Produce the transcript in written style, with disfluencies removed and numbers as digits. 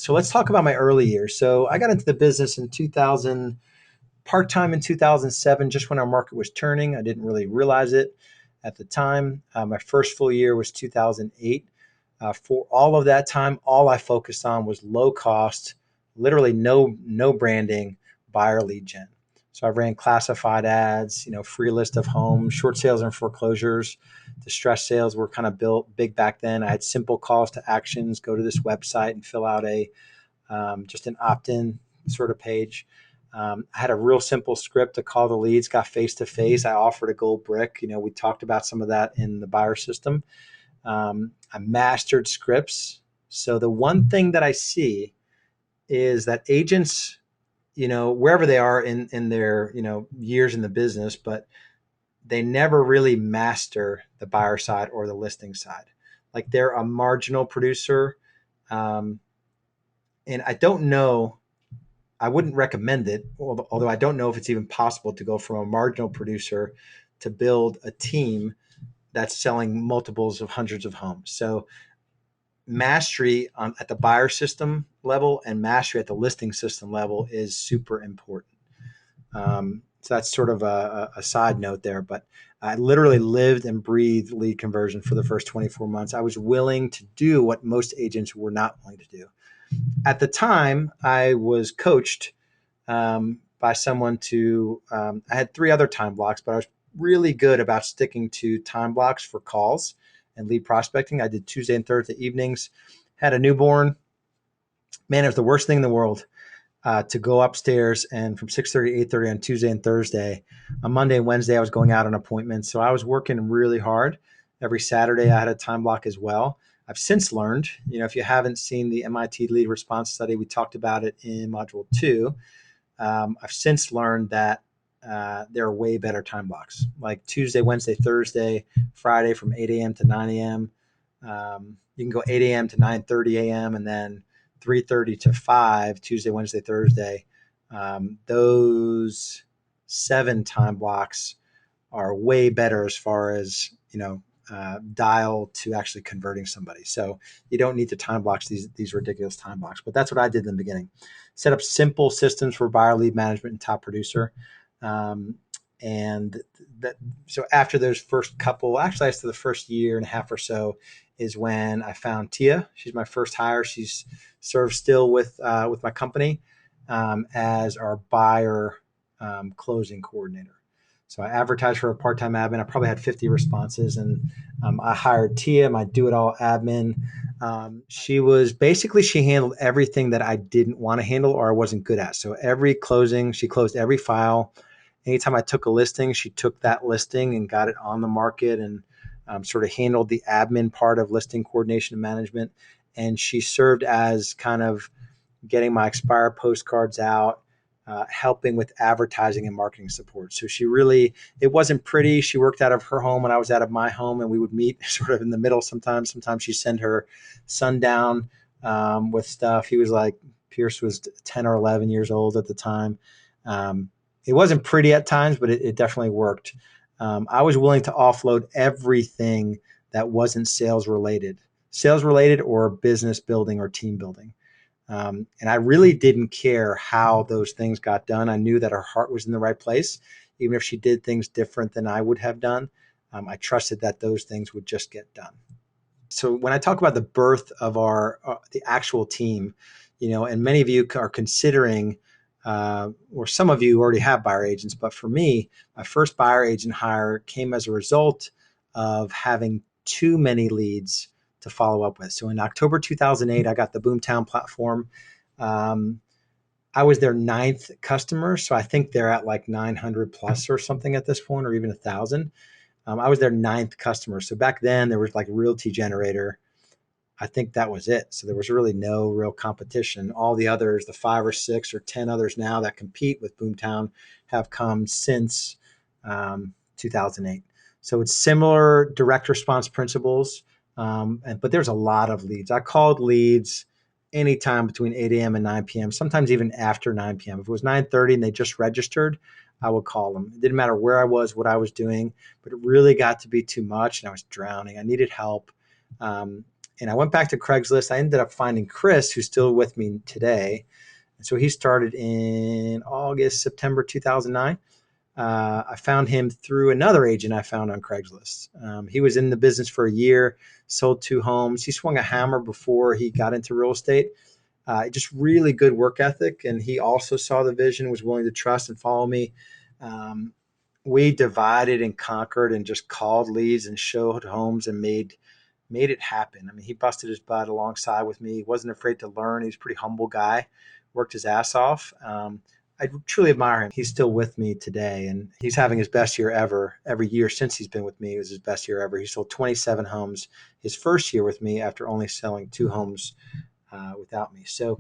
So let's talk about my early years. So I got into the business in 2000, part-time in 2007, just when our market was turning. I didn't really realize it at the time. My first full year was 2008. For all of that time, all I focused on was low cost, literally no branding, buyer lead gen. So I ran classified ads, free list of homes, short sales and foreclosures. Distress sales were kind of built big back then. I had simple calls to actions: go to this website and fill out a just an opt-in sort of page. I had a real simple script to call the leads, got face to face. I offered a gold brick. We talked about some of that in the buyer system. I mastered scripts. So the one thing that I see is that agents, wherever they are in their, years in the business, but they never really master the buyer side or the listing side. Like they're a marginal producer. Um, and I don't know, I wouldn't recommend it, although I don't know if it's even possible to go from a marginal producer to build a team that's selling multiples of hundreds of homes. So mastery at the buyer system level and mastery at the listing system level is super important. So that's sort of a side note there, but I literally lived and breathed lead conversion for the first 24 months. I was willing to do what most agents were not willing to do. At the time, I was coached by someone I had three other time blocks, but I was really good about sticking to time blocks for calls and lead prospecting. I did Tuesday and Thursday evenings, had a newborn. Man, it was the worst thing in the world to go upstairs and from 6:30 to 8:30 on Tuesday and Thursday. On Monday and Wednesday, I was going out on appointments. So I was working really hard. Every Saturday, I had a time block as well. I've since learned, if you haven't seen the MIT lead response study, we talked about it in module 2. I've since learned that there are way better time blocks, like Tuesday, Wednesday, Thursday, Friday from 8 a.m. to 9 a.m. You can go 8 a.m. to 9:30 a.m. and then 3:30 to 5, Tuesday, Wednesday, Thursday. Those 7 time blocks are way better as far as, dial to actually converting somebody. So you don't need to time blocks these ridiculous time blocks. But that's what I did in the beginning. Set up simple systems for buyer lead management and top producer. And that, so after those first couple, actually after the first year and a half or so, is when I found Tia. She's my first hire. She's serves still with my company as our buyer closing coordinator. So I advertised for a part-time admin. I probably had 50 responses, and I hired Tia, my do-it-all admin. She handled everything that I didn't want to handle or I wasn't good at. So every closing, she closed every file. Anytime I took a listing, she took that listing and got it on the market and sort of handled the admin part of listing coordination and management. And she served as kind of getting my expired postcards out, helping with advertising and marketing support. So it wasn't pretty. She worked out of her home and I was out of my home, and we would meet sort of in the middle sometimes. Sometimes she'd send her son down with stuff. Pierce was 10 or 11 years old at the time. It wasn't pretty at times, but it definitely worked. I was willing to offload everything that wasn't sales related or business building or team building. And I really didn't care how those things got done. I knew that her heart was in the right place. Even if she did things different than I would have done, I trusted that those things would just get done. So when I talk about the birth of the actual team, and many of you are considering, or some of you already have buyer agents, but for me, my first buyer agent hire came as a result of having too many leads to follow up with. So in October 2008, I got the Boomtown platform. I was their 9th customer. So I think they're at like 900 plus or something at this point, or even 1,000. I was their 9th customer. So back then there was like Realty Generator. I think that was it. So there was really no real competition. All the others, the 5 or 6 or 10 others now that compete with Boomtown, have come since 2008. So it's similar direct response principles, but there's a lot of leads. I called leads anytime between 8 a.m. and 9 p.m., sometimes even after 9 p.m. If it was 9:30 and they just registered, I would call them. It didn't matter where I was, what I was doing, but it really got to be too much and I was drowning. I needed help. And I went back to Craigslist. I ended up finding Chris, who's still with me today. And so he started in September 2009. I found him through another agent I found on Craigslist. He was in the business for a year, sold 2 homes. He swung a hammer before he got into real estate. Just really good work ethic. And he also saw the vision, was willing to trust and follow me. We divided and conquered and just called leads and showed homes and made it happen. I mean, he busted his butt alongside with me. He wasn't afraid to learn. He's a pretty humble guy, worked his ass off. I truly admire him. He's still with me today, and he's having his best year ever. Every year since he's been with me, it was his best year ever. He sold 27 homes his first year with me after only selling 2 homes without me. So